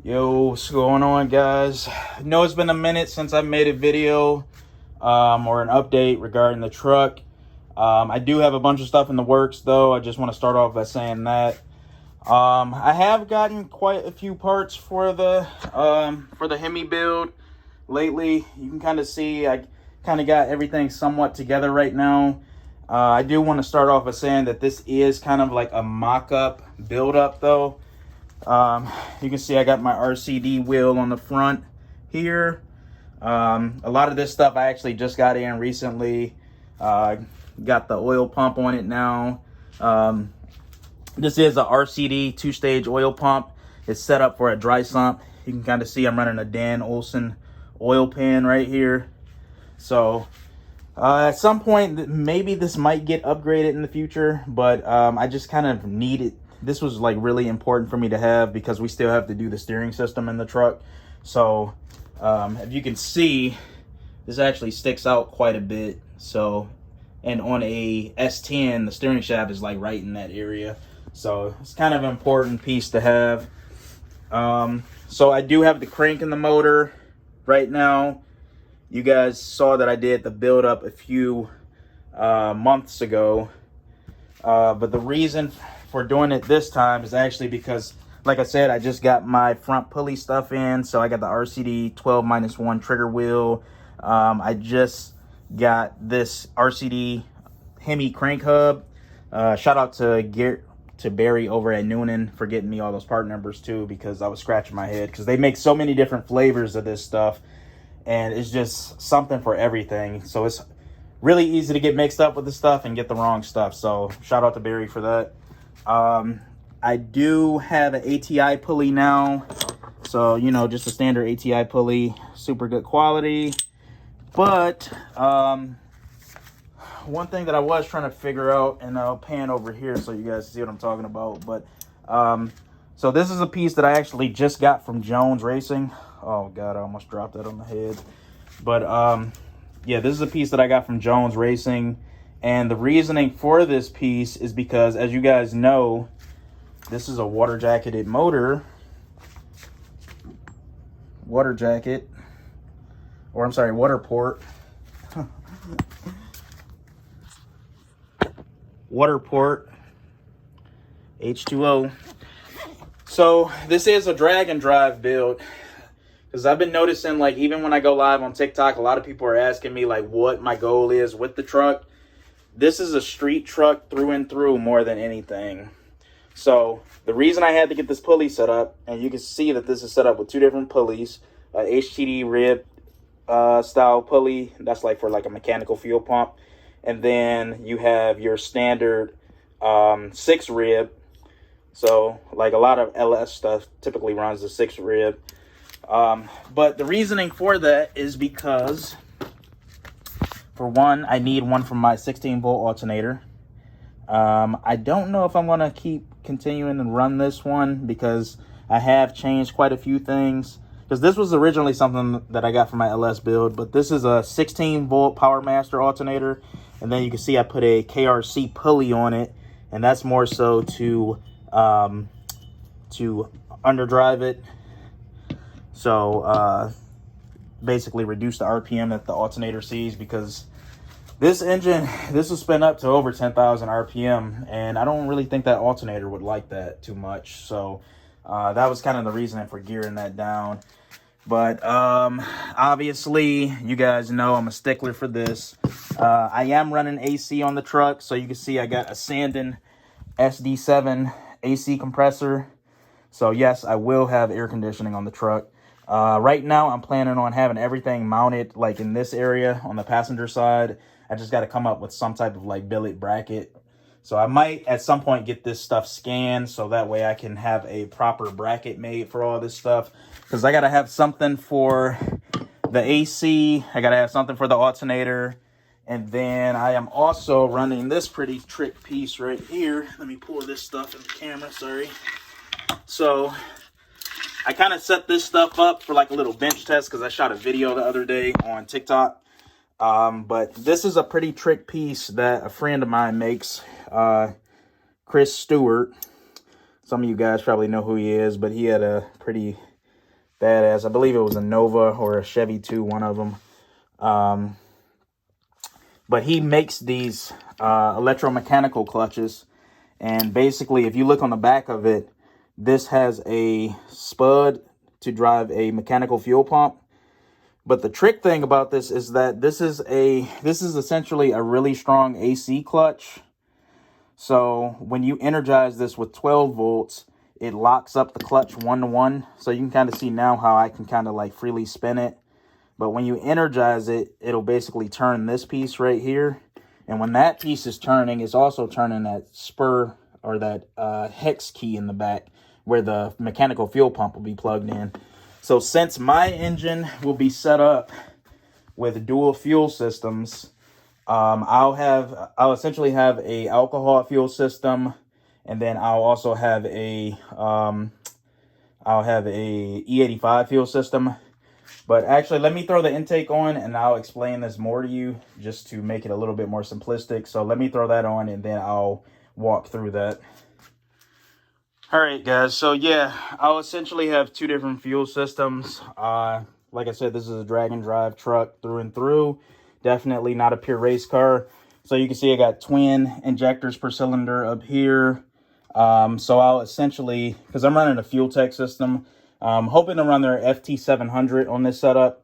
Yo, what's going on, guys? I know it's been a minute since I made a video or an update regarding the truck. I do have a bunch of stuff in the works, though. I just want to start off by saying that I have gotten quite a few parts for the Hemi build lately. You can kind of see I kind of got everything somewhat together right now. I do want to start off by saying that this is kind of like a mock-up build-up, though. You can see I got my RCD wheel on the front here. A lot of this stuff I actually just got in recently. Got the oil pump on it now. This is a RCD 2-stage oil pump. It's set up for a dry sump. You can kind of see I'm running a Dan Olson oil pan right here. So at some point maybe this might get upgraded in the future, but I just kind of need it. This was like really important for me to have because we still have to do the steering system in the truck. So if you can see, this actually sticks out quite a bit. So, and on a S10, the steering shaft is like right in that area. So it's kind of an important piece to have. So I do have the crank in the motor right now. You guys saw that I did the build up a few months ago. But the reason for doing it this time is actually because, like I said, I just got my front pulley stuff in. So I got the RCD 12-1 trigger wheel. I just got this RCD Hemi crank hub. Shout out to Barry over at Noonan for getting me all those part numbers too, because I was scratching my head because they make so many different flavors of this stuff, and it's just something for everything. So it's really easy to get mixed up with the stuff and get the wrong stuff. So shout out to Barry for that. I do have an ATI pulley now. So, you know, just a standard ATI pulley, super good quality. But one thing that I was trying to figure out, and I'll pan over here so you guys see what I'm talking about. But so this is a piece that I actually just got from Jones Racing. Oh God, I almost dropped that on the head. But yeah, this is a piece that I got from Jones Racing. And the reasoning for this piece is because, as you guys know, this is a water jacketed motor. Water jacket. Or I'm sorry, water port. Water port. H2O. So this is a drag and drive build. Because I've been noticing, like, even when I go live on TikTok, a lot of people are asking me, like, what my goal is with the truck. This is a street truck through and through more than anything. So the reason I had to get this pulley set up, and you can see that this is set up with two different pulleys, HTD rib style pulley. That's like for like a mechanical fuel pump. And then you have your standard 6 rib. So like a lot of LS stuff typically runs the 6 rib. But the reasoning for that is because, for one, I need one from my 16-volt alternator. I don't know if I'm going to keep continuing and run this one because I have changed quite a few things. Because this was originally something that I got for my LS build, but this is a 16-volt Power Master alternator. And then you can see I put a KRC pulley on it, and that's more so to underdrive it. So basically reduce the RPM that the alternator sees, because this engine, this will spin up to over 10,000 RPM, and I don't really think that alternator would like that too much. So that was kind of the reason for gearing that down. But obviously, you guys know I'm a stickler for this. I am running AC on the truck, so you can see I got a Sandon SD7 AC compressor. So yes, I will have air conditioning on the truck. Right now, I'm planning on having everything mounted like in this area on the passenger side. I just got to come up with some type of like billet bracket. So I might at some point get this stuff scanned so that way I can have a proper bracket made for all this stuff. Because I got to have something for the AC. I got to have something for the alternator. And then I am also running this pretty trick piece right here. Let me pull this stuff in the camera, sorry. So I kind of set this stuff up for like a little bench test because I shot a video the other day on TikTok. But this is a pretty trick piece that a friend of mine makes, Chris Stewart. Some of you guys probably know who he is, but he had a pretty badass. I believe it was a Nova or a Chevy 2, one of them. But he makes these electromechanical clutches. And basically, if you look on the back of it, this has a spud to drive a mechanical fuel pump. But the trick thing about this is that this is essentially a really strong AC clutch. So when you energize this with 12 volts, it locks up the clutch 1-to-1. So you can kind of see now how I can kind of like freely spin it. But when you energize it, it'll basically turn this piece right here. And when that piece is turning, it's also turning that spur or that hex key in the back where the mechanical fuel pump will be plugged in. So since my engine will be set up with dual fuel systems, I'll essentially have a alcohol fuel system, and then I'll also have a E85 fuel system. But actually, let me throw the intake on, and I'll explain this more to you just to make it a little bit more simplistic. So let me throw that on, and then I'll walk through that. All right, guys. So yeah, I'll essentially have two different fuel systems. Like I said, this is a drag and drive truck through and through. Definitely not a pure race car. So you can see I got twin injectors per cylinder up here. So I'll essentially, because I'm running a fuel tech system, I'm hoping to run their FT700 on this setup.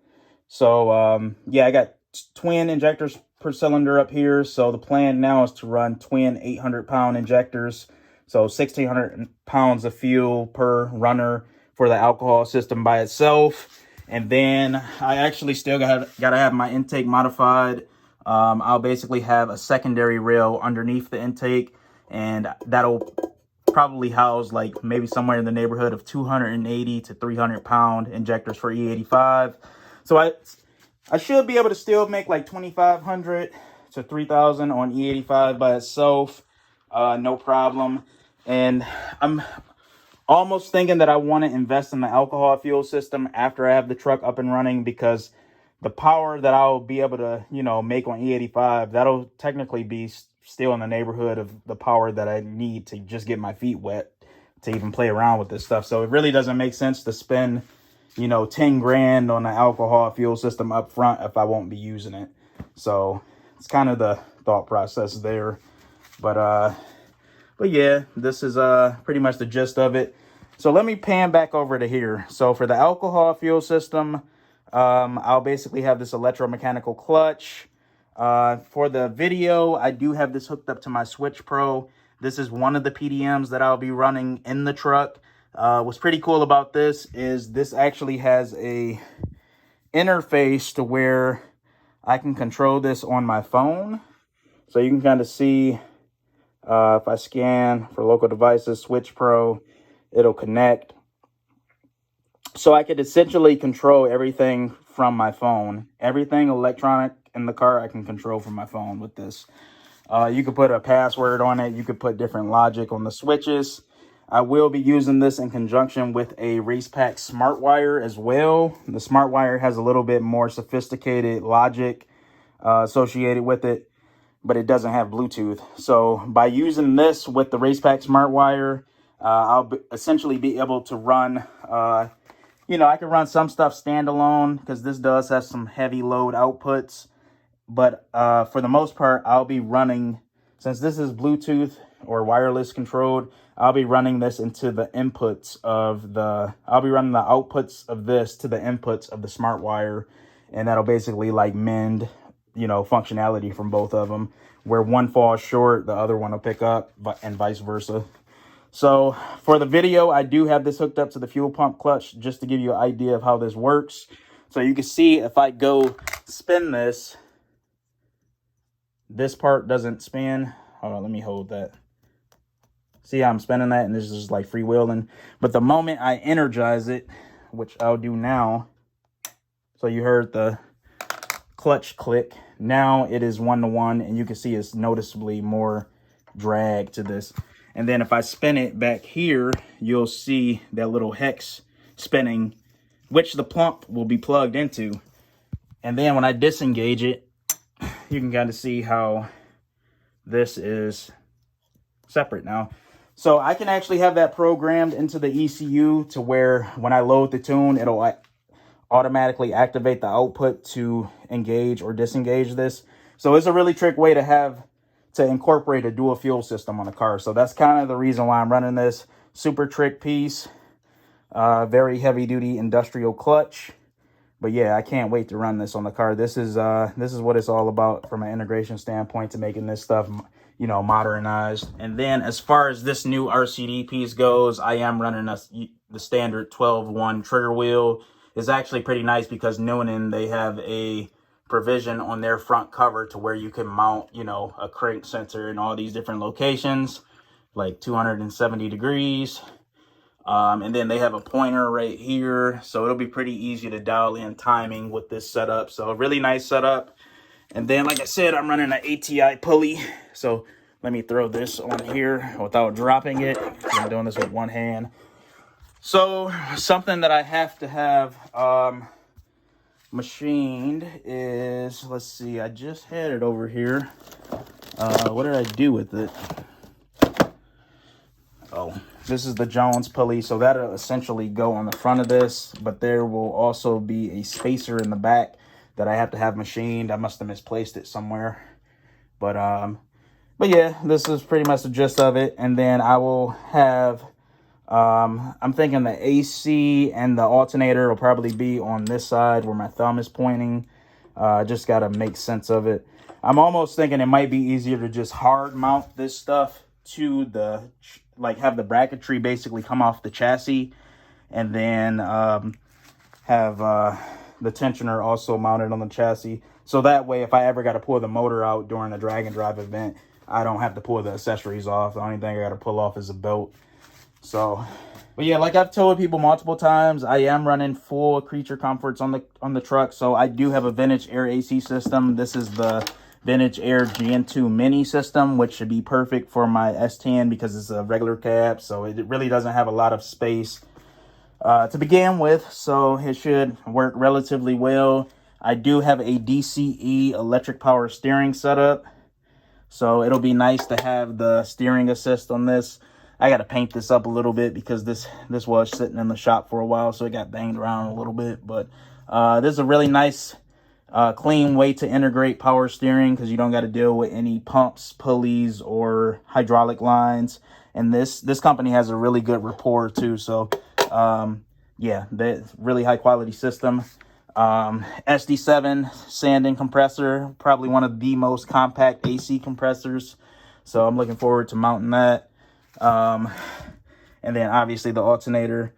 So yeah, I got twin injectors per cylinder up here. So the plan now is to run twin 800-pound injectors. So 1,600 pounds of fuel per runner for the alcohol system by itself. And then I actually still got to have my intake modified. I'll basically have a secondary rail underneath the intake, and that'll probably house like maybe somewhere in the neighborhood of 280 to 300 pound injectors for E85. So I should be able to still make like 2,500 to 3,000 on E85 by itself. No problem. And I'm almost thinking that I want to invest in the alcohol fuel system after I have the truck up and running, because the power that I'll be able to, make on E85, that'll technically be still in the neighborhood of the power that I need to just get my feet wet to even play around with this stuff. So it really doesn't make sense to spend, 10 grand on an alcohol fuel system up front if I won't be using it. So it's kind of the thought process there. But yeah, this is pretty much the gist of it. So let me pan back over to here. So for the alcohol fuel system, I'll basically have this electromechanical clutch. For the video, I do have this hooked up to my Switch Pro. This is one of the PDMs that I'll be running in the truck. What's pretty cool about this is this actually has a interface to where I can control this on my phone. So you can kind of see if I scan for local devices, Switch Pro, it'll connect. So I could essentially control everything from my phone. Everything electronic in the car I can control from my phone with this. You could put a password on it. You could put different logic on the switches. I will be using this in conjunction with a RacePack SmartWire as well. The SmartWire has a little bit more sophisticated logic associated with it, but it doesn't have Bluetooth. So by using this with the RacePack SmartWire, I'll essentially be able to run, I can run some stuff standalone because this does have some heavy load outputs. But for the most part, I'll be running, since this is Bluetooth or wireless controlled, I'll be running this into the inputs of I'll be running the outputs of this to the inputs of the SmartWire. And that'll basically like mend, functionality from both of them. Where one falls short, the other one will pick up, and vice versa. So for the video, I do have this hooked up to the fuel pump clutch just to give you an idea of how this works. So you can see if I go spin this part doesn't spin. Hold on, let me hold that. See how I'm spinning that, and this is just like freewheeling. But the moment I energize it, which I'll do now, so you heard the clutch click. Now it is 1-to-1, and you can see it's noticeably more drag to this. And then if I spin it back here, you'll see that little hex spinning, which the pump will be plugged into. And then when I disengage it, you can kind of see how this is separate now. So I can actually have that programmed into the ECU to where when I load the tune, it'll automatically activate the output to engage or disengage this. So it's a really trick way to incorporate a dual fuel system on the car. So that's kind of the reason why I'm running this. Super trick piece, very heavy duty industrial clutch. But yeah, I can't wait to run this on the car. This is what it's all about from an integration standpoint, to making this stuff, you know, modernized. And then as far as this new RCD piece goes, I am running the standard 12-1 trigger wheel. It's actually pretty nice because Noonan, they have a provision on their front cover to where you can mount, you know, a crank sensor in all these different locations, like 270 degrees. And then they have a pointer right here, so it'll be pretty easy to dial in timing with this setup. So a really nice setup. And then, like I said, I'm running an ATI pulley. So let me throw this on here without dropping it. I'm doing this with one hand. So something that I have to have machined is, let's see, I just had it over here. What did I do with it? Oh, this is the Jones pulley, so that'll essentially go on the front of this, but there will also be a spacer in the back that I have to have machined. I must have misplaced it somewhere. But yeah, this is pretty much the gist of it. And then I will have, I'm thinking the AC and the alternator will probably be on this side where my thumb is pointing. Just got to make sense of it. I'm almost thinking it might be easier to just hard mount this stuff to the, like, have the bracketry basically come off the chassis, and then have the tensioner also mounted on the chassis. So that way, if I ever got to pull the motor out during a drag and drive event, I don't have to pull the accessories off. The only thing I got to pull off is a belt. So, but yeah, like I've told people multiple times, I am running full creature comforts on the truck. So I do have a Vintage Air AC system. This is the Vintage Air GN2 Mini system, which should be perfect for my S10 because it's a regular cab, so it really doesn't have a lot of space to begin with, so it should work relatively well. I do have a DCE electric power steering setup, so it'll be nice to have the steering assist on this. I got to paint this up a little bit because this was sitting in the shop for a while, so it got banged around a little bit, but this is a really nice clean way to integrate power steering because you don't got to deal with any pumps, pulleys, or hydraulic lines. And this company has a really good rapport too. So yeah, that's really high quality system. SD7 sanding compressor, probably one of the most compact AC compressors. So I'm looking forward to mounting that. And then obviously the alternator.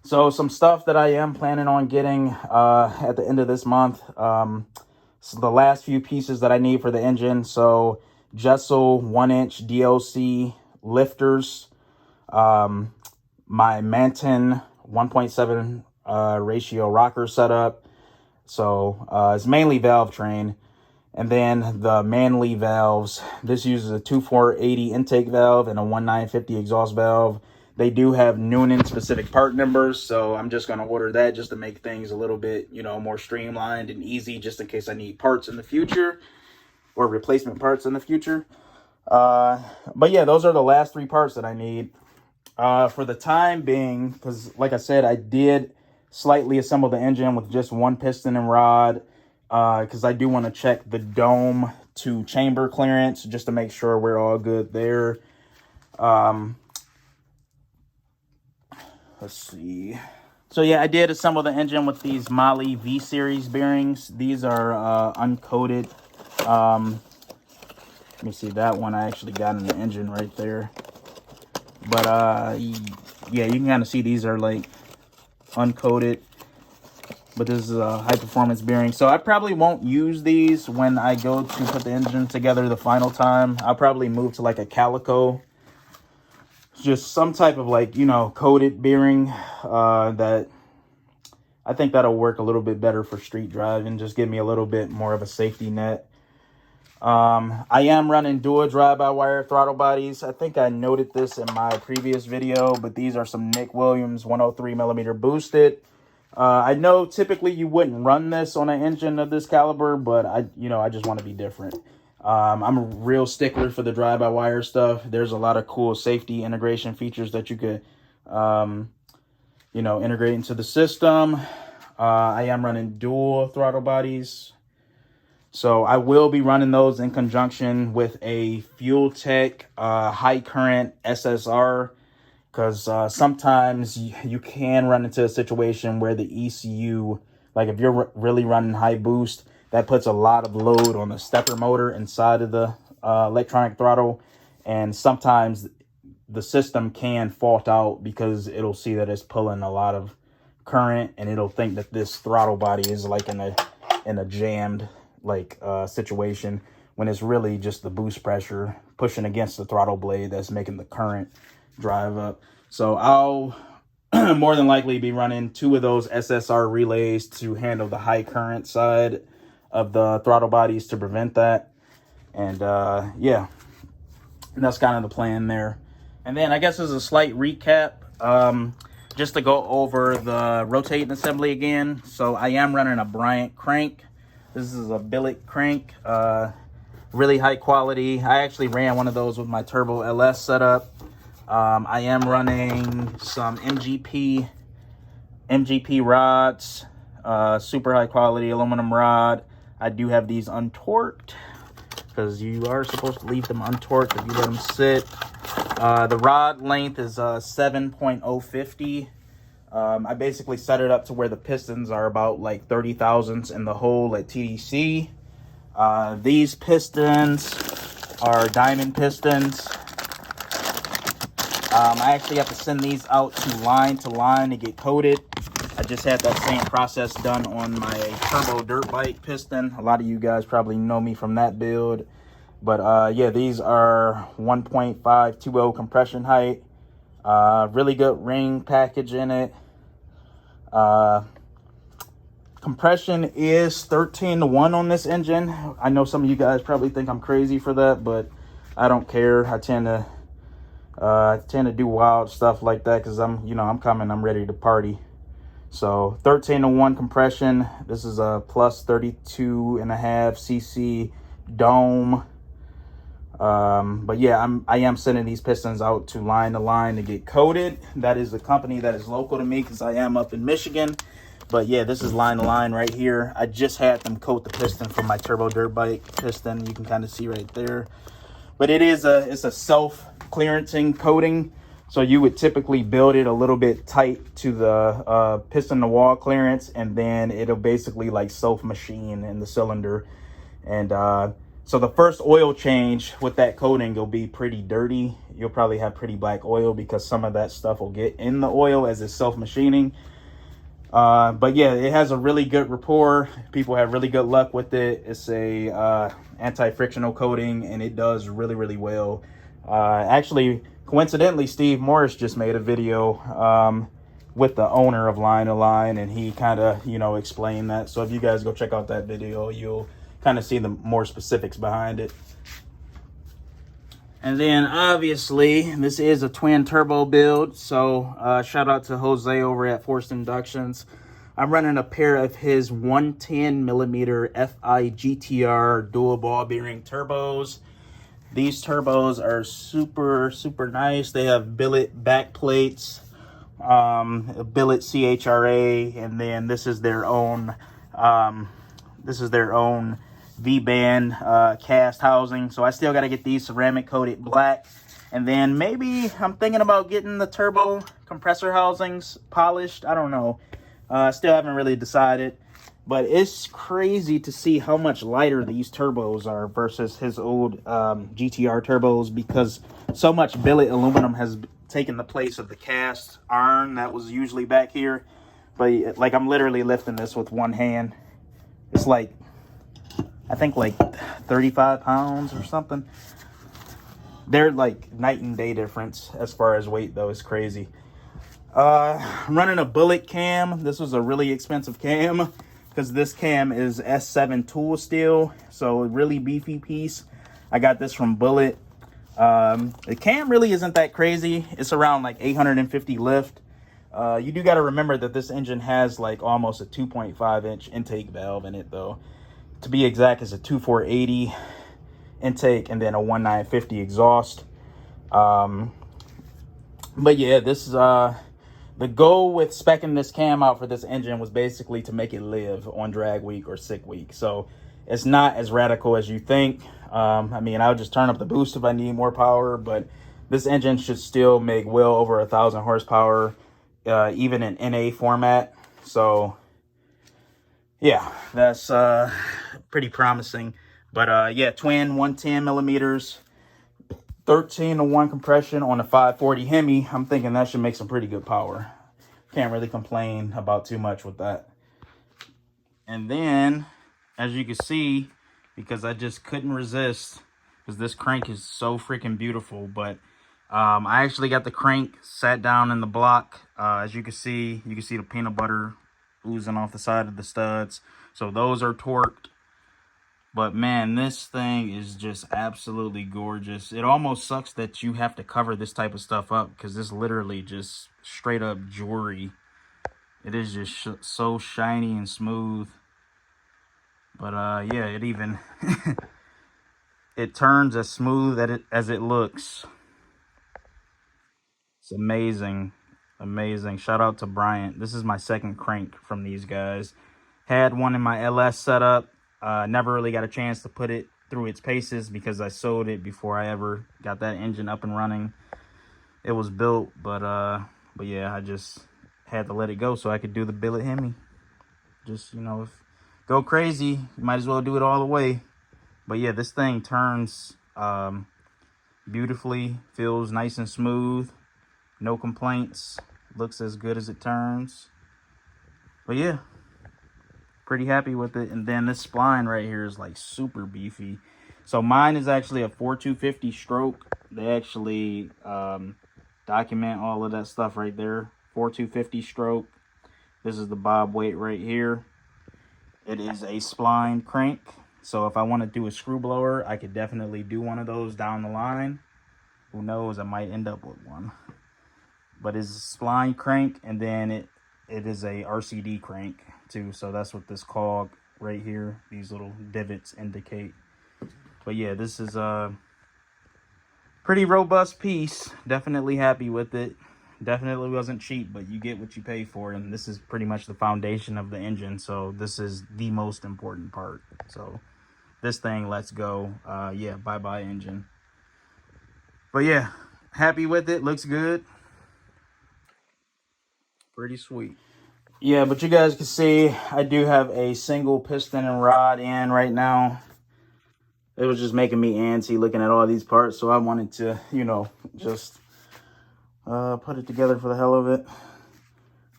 So some stuff that I am planning on getting at the end of this month. So the last few pieces that I need for the engine. So Jessel 1-inch DLC lifters, my Manton 1.7 ratio rocker setup. So it's mainly valve train. And then the Manley valves. This uses a 2480 intake valve and a 1950 exhaust valve. They do have Noonan specific part numbers, so I'm just going to order that just to make things a little bit, you know, more streamlined and easy, just in case I need parts in the future or replacement parts in the future. But yeah, those are the last three parts that I need for the time being, because like I said, I did slightly assemble the engine with just one piston and rod, because I do want to check the dome to chamber clearance just to make sure we're all good there. Let's see. So yeah, I did assemble the engine with these Molle V-Series bearings. These are uncoated. Let me see, that one I actually got in the engine right there. But yeah, you can kind of see these are like uncoated. But this is a high performance bearing. So I probably won't use these when I go to put the engine together the final time. I'll probably move to like a calico. Just some type of, like, you know, coated bearing that I think that'll work a little bit better for street driving, just give me a little bit more of a safety net. I am running dual drive-by-wire throttle bodies. I think I noted this in my previous video, but these are some Nick Williams 103mm boosted. I know typically you wouldn't run this on an engine of this caliber, but I just want to be different. I'm a real stickler for the drive-by-wire stuff. There's a lot of cool safety integration features that you could, you know, integrate into the system. I am running dual throttle bodies, so I will be running those in conjunction with a Fuel Tech high current SSR, because sometimes you can run into a situation where the ECU, like if you're really running high boost, that puts a lot of load on the stepper motor inside of the electronic throttle, and sometimes the system can fault out because it'll see that it's pulling a lot of current, and it'll think that this throttle body is like in a jammed like situation, when it's really just the boost pressure pushing against the throttle blade that's making the current drive up. So I'll more than likely be running 2 of those SSR relays to handle the high current side of the throttle bodies to prevent that. And yeah, that's kind of the plan there. And then I guess as a slight recap, just to go over the rotating assembly again. So I am running a Bryant crank. This is a Billet crank, really high quality. I actually ran one of those with my Turbo LS setup. I am running some MGP rods, super high quality aluminum rod. I do have these untorqued, because you are supposed to leave them untorqued if you let them sit. The rod length is 7.050. I basically set it up to where the pistons are about like 30 thousandths in the hole at TDC. These pistons are diamond pistons. I actually have to send these out to line to get coated. I just had that same process done on my turbo dirt bike piston. A lot of you guys probably know me from that build. But yeah, these are 1.520 compression height. Really good ring package in it. Compression is 13-to-1 on this engine. I know some of you guys probably think I'm crazy for that, but I don't care. I tend to do wild stuff like that because I'm ready to party. So 13-to-1 compression. This is a plus 32.5 cc dome. But yeah, I am sending these pistons out to line to get coated. That is a company that is local to me because I am up in Michigan. But yeah, this is line to line right here. I just had them coat the piston for my turbo dirt bike piston. You can kind of see right there. But it's a self-clearancing coating. So you would typically build it a little bit tight to the piston to wall clearance, and then it'll basically like self-machine in the cylinder. And so the first oil change with that coating will be pretty dirty. You'll probably have pretty black oil because some of that stuff will get in the oil as it's self-machining. But yeah, it has a really good rapport. People have really good luck with it. It's a anti-frictional coating, and it does really, really well. Actually, coincidentally, Steve Morris just made a video with the owner of Line to Line, and he kind of, explained that. So if you guys go check out that video, you'll kind of see the more specifics behind it. And then obviously this is a twin turbo build, so shout out to Jose over at Forced Inductions. I'm running a pair of his 110mm FI GTR dual ball bearing turbos. These turbos are super nice. They have billet back plates, billet CHRA, and then this is their own V-band cast housing. So I still got to get these ceramic coated black, and then maybe I'm thinking about getting the turbo compressor housings polished. I don't know, still haven't really decided, but it's crazy to see how much lighter these turbos are versus his old GTR turbos, because so much billet aluminum has taken the place of the cast iron that was usually back here. But like, I'm literally lifting this with one hand. It's like, I think like 35 pounds or something. They're like night and day difference as far as weight though. It's crazy. I'm running a Bullet cam. This was a really expensive cam because this cam is S7 tool steel, so a really beefy piece. I got this from Bullet. The cam really isn't that crazy. It's around like 850 lift. You do got to remember that this engine has like almost a 2.5 inch intake valve in it though. To be exact, it's a 2480, intake and then a 1950 exhaust. But yeah, this is the goal with speccing this cam out for this engine was basically to make it live on drag week or sick week. So it's not as radical as you think. I mean, I'll just turn up the boost if I need more power, but this engine should still make well over 1,000 horsepower, even in NA format. So yeah, that's pretty promising. But yeah, twin 110 millimeters, 13-to-1 compression on a 540 Hemi. I'm thinking that should make some pretty good power. Can't really complain about too much with that. And then, as you can see, because I just couldn't resist, because this crank is so freaking beautiful, but I actually got the crank sat down in the block. As you can see the peanut butter oozing off the side of the studs. So those are torqued. But man, this thing is just absolutely gorgeous. It almost sucks that you have to cover this type of stuff up, because this literally just straight up jewelry. It is just so shiny and smooth. But yeah, it even it turns as smooth as it looks. It's amazing. Amazing. Shout out to Bryant. This is my second crank from these guys. Had one in my LS setup. Never really got a chance to put it through its paces because I sold it before I ever got that engine up and running. It was built, but yeah, I just had to let it go so I could do the Billet Hemi. Just, you know, go crazy, you might as well do it all the way. But yeah, this thing turns beautifully, feels nice and smooth, no complaints, looks as good as it turns. But yeah, pretty happy with it. And then this spline right here is like super beefy. So mine is actually a 4250 stroke. They actually document all of that stuff right there. 4250 stroke. This is the bob weight right here. It is a spline crank. So if I want to do a screw blower, I could definitely do one of those down the line. Who knows, I might end up with one. But it's a spline crank, and then it is a RCD crank too. So that's what this cog right here, these little divots indicate. But yeah, this is a pretty robust piece. Definitely happy with it. Definitely wasn't cheap, but you get what you pay for, and this is pretty much the foundation of the engine. So this is the most important part. So this thing, let's go. Yeah, bye-bye engine. But yeah, happy with it. Looks good. Pretty sweet. Yeah, but you guys can see I do have a single piston and rod in right now. It was just making me antsy looking at all these parts, so I wanted to, you know, just put it together for the hell of it.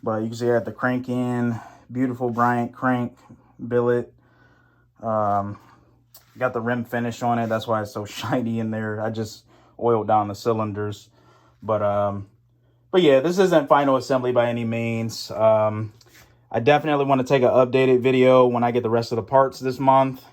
But you can see I got the crank in, beautiful Bryant crank, billet. Got the rim finish on it, that's why it's so shiny in there. I just oiled down the cylinders. But yeah, this isn't final assembly by any means. I definitely want to take an updated video when I get the rest of the parts this month.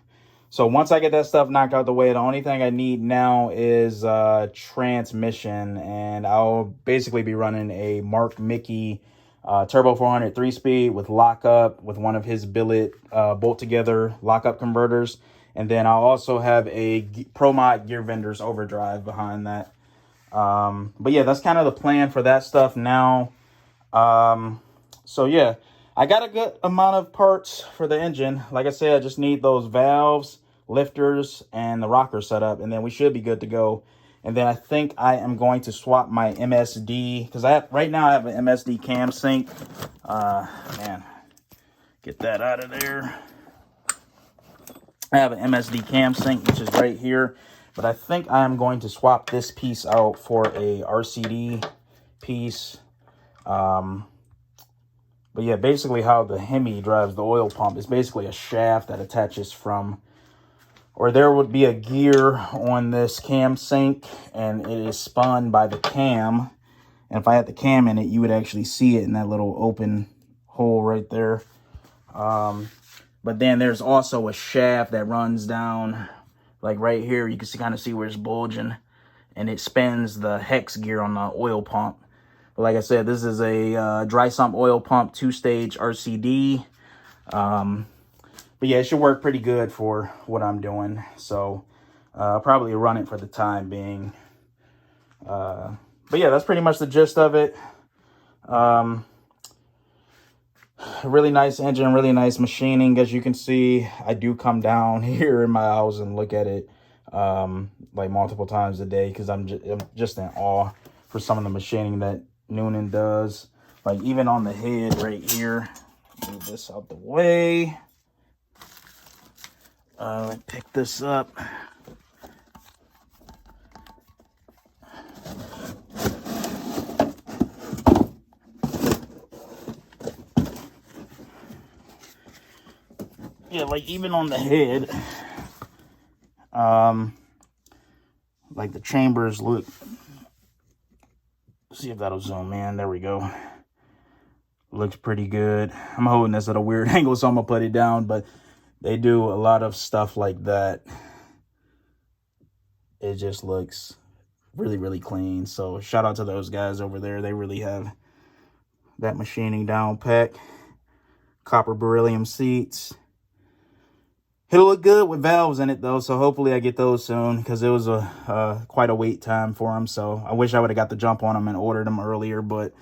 So once I get that stuff knocked out the way, the only thing I need now is transmission. And I'll basically be running a Mark Mickey Turbo 400 3-speed with lockup with one of his Billet bolt together lockup converters. And then I'll also have a ProMod Gear Vendors overdrive behind that. But yeah, that's kind of the plan for that stuff now. So yeah, I got a good amount of parts for the engine. Like I said, I just need those valves, lifters, and the rocker set up, and then we should be good to go. And then I think I am going to swap my MSD, because right now I have an MSD cam sync. Man, get that out of there. I have an MSD cam sync, which is right here. But I think I'm going to swap this piece out for a RCD piece. But yeah, basically how the Hemi drives the oil pump is basically a shaft that attaches from, or there would be a gear on this cam sync, and it is spun by the cam. And if I had the cam in it, you would actually see it in that little open hole right there. But then there's also a shaft that runs down, like right here. You can kind of see where it's bulging, and it spins the hex gear on the oil pump. But like I said, this is a dry sump oil pump 2-stage RCD. But yeah, it should work pretty good for what I'm doing. So I'll probably run it for the time being. But yeah, that's pretty much the gist of it. Really nice engine, really nice machining. As you can see, I do come down here in my house and look at it like multiple times a day, because I'm just in awe for some of the machining that Noonan does. Like even on the head right here, move this out the way. Pick this up. Yeah, like even on the head, like the chambers look, see if that'll zoom in. There we go. Looks pretty good. I'm holding this at a weird angle, so I'm gonna put it down, but they do a lot of stuff like that. It just looks really, really clean. So shout out to those guys over there. They really have that machining down pack. Copper beryllium seats. It'll look good with valves in it though, so hopefully I get those soon, because it was quite a wait time for them. So I wish I would have got the jump on them and ordered them earlier, but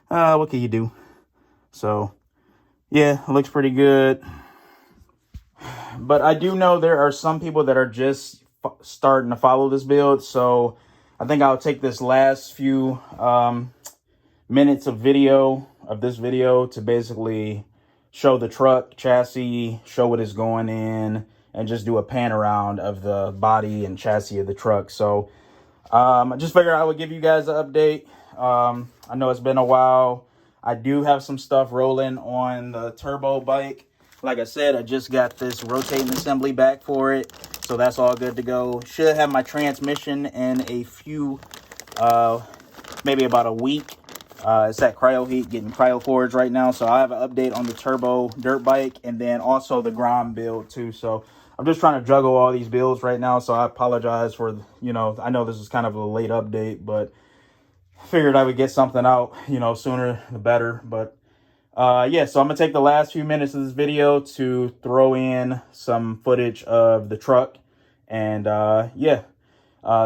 what can you do? So yeah, it looks pretty good. But I do know there are some people that are just starting to follow this build, so I think I'll take this last few minutes of this video to basically show the truck chassis, show what is going in, and just do a pan around of the body and chassis of the truck. So I just figured I would give you guys an update. I know it's been a while. I do have some stuff rolling on the turbo bike. Like I said, I just got this rotating assembly back for it, so that's all good to go. Should have my transmission in a few, maybe about a week. It's at cryo heat, getting cryo forged right now, so I have an update on the turbo dirt bike and then also the Grom build too. So I'm just trying to juggle all these builds right now, so I apologize for, I know this is kind of a late update, but figured I would get something out, sooner the better. But yeah, so I'm gonna take the last few minutes of this video to throw in some footage of the truck. And yeah,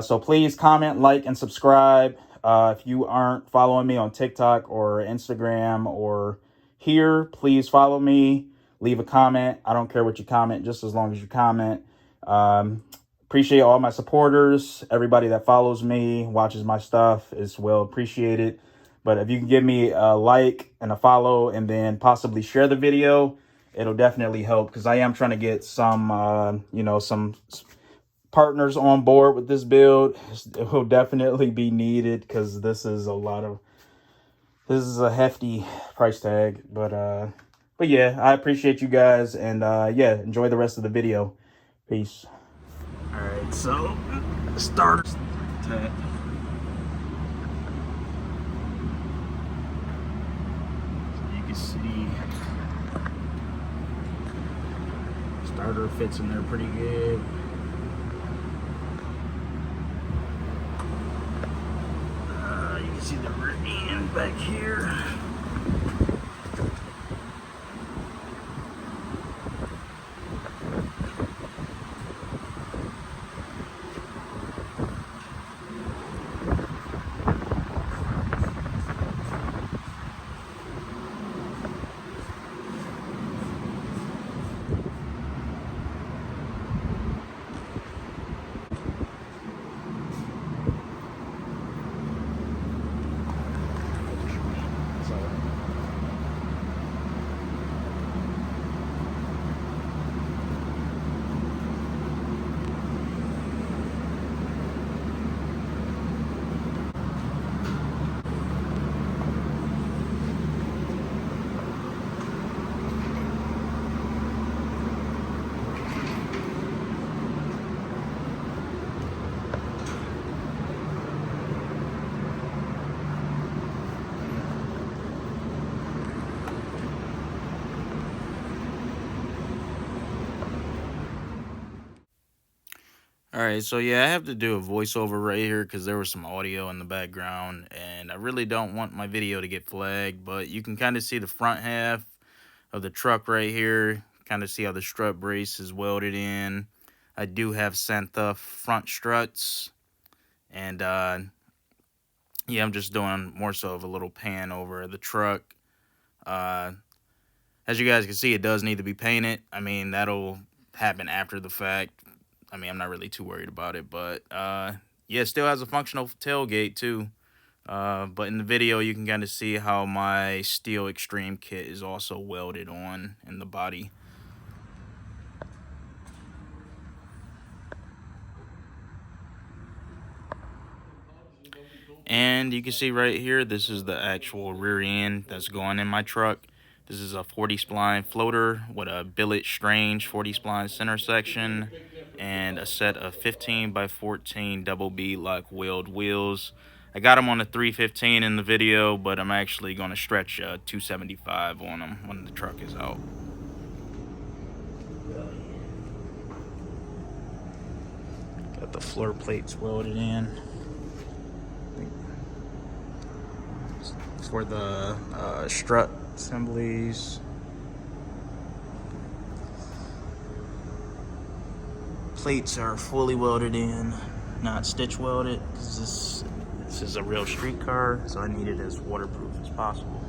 so please comment, like, and subscribe. If you aren't following me on TikTok or Instagram or here, please follow me. Leave a comment. I don't care what you comment, just as long as you comment. Appreciate all my supporters. Everybody that follows me, watches my stuff is well appreciated. But if you can give me a like and a follow and then possibly share the video, it'll definitely help, because I am trying to get some, some partners on board with this build. It will definitely be needed, because this is a hefty price tag. But yeah, I appreciate you guys, and yeah, enjoy the rest of the video. Peace. All right, so starter tap. See, starter fits in there pretty good. You can see the rear end back here. All right, so yeah, I have to do a voiceover right here because there was some audio in the background, and I really don't want my video to get flagged, but you can kind of see the front half of the truck right here, kind of see how the strut brace is welded in. I do have Santa front struts, and yeah, I'm just doing more so of a little pan over the truck. As you guys can see, it does need to be painted. I mean, that'll happen after the fact. I mean, I'm not really too worried about it, but yeah, it still has a functional tailgate too. But in the video, you can kind of see how my Steel Extreme kit is also welded on in the body. And you can see right here, this is the actual rear end that's going in my truck. This is a 40 spline floater with a Billet Strange 40 spline center section and a set of 15 by 14 double B lock wheeled wheels. I got them on the 315 in the video, but I'm actually going to stretch 275 on them when the truck is out. Got the floor plates welded in for the strut assemblies. Plates are fully welded in, not stitch welded, because this is a real street car, so I need it as waterproof as possible.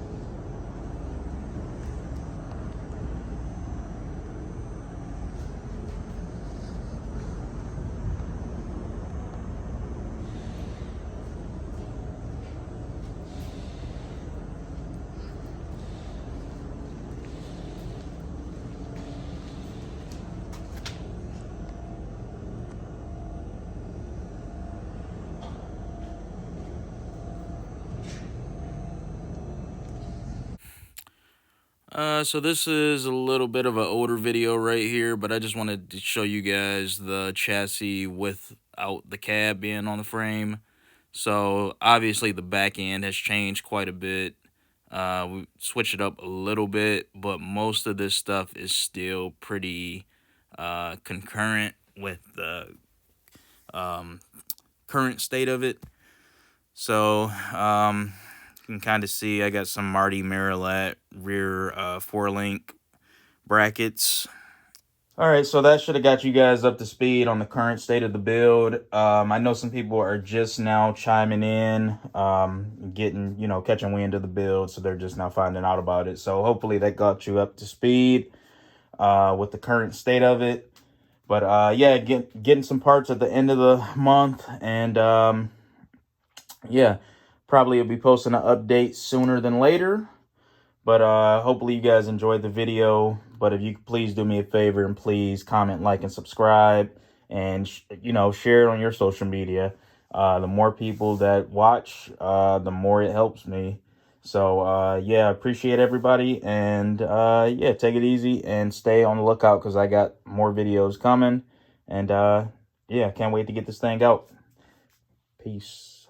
So this is a little bit of an older video right here, but I just wanted to show you guys the chassis without the cab being on the frame. So obviously the back end has changed quite a bit. We switched it up a little bit, but most of this stuff is still pretty concurrent with the current state of it. So you can kind of see I got some Marty Marilat rear 4-link brackets. All right, so that should have got you guys up to speed on the current state of the build. I know some people are just now chiming in, getting, catching wind of the build, so they're just now finding out about it. So hopefully that got you up to speed with the current state of it. But yeah, getting some parts at the end of the month, and yeah, probably will be posting an update sooner than later. But hopefully you guys enjoyed the video. But if you could please do me a favor and please comment, like, and subscribe, and share it on your social media. The more people that watch, the more it helps me. So yeah, appreciate everybody, and yeah, take it easy and stay on the lookout because I got more videos coming. And yeah, can't wait to get this thing out. Peace.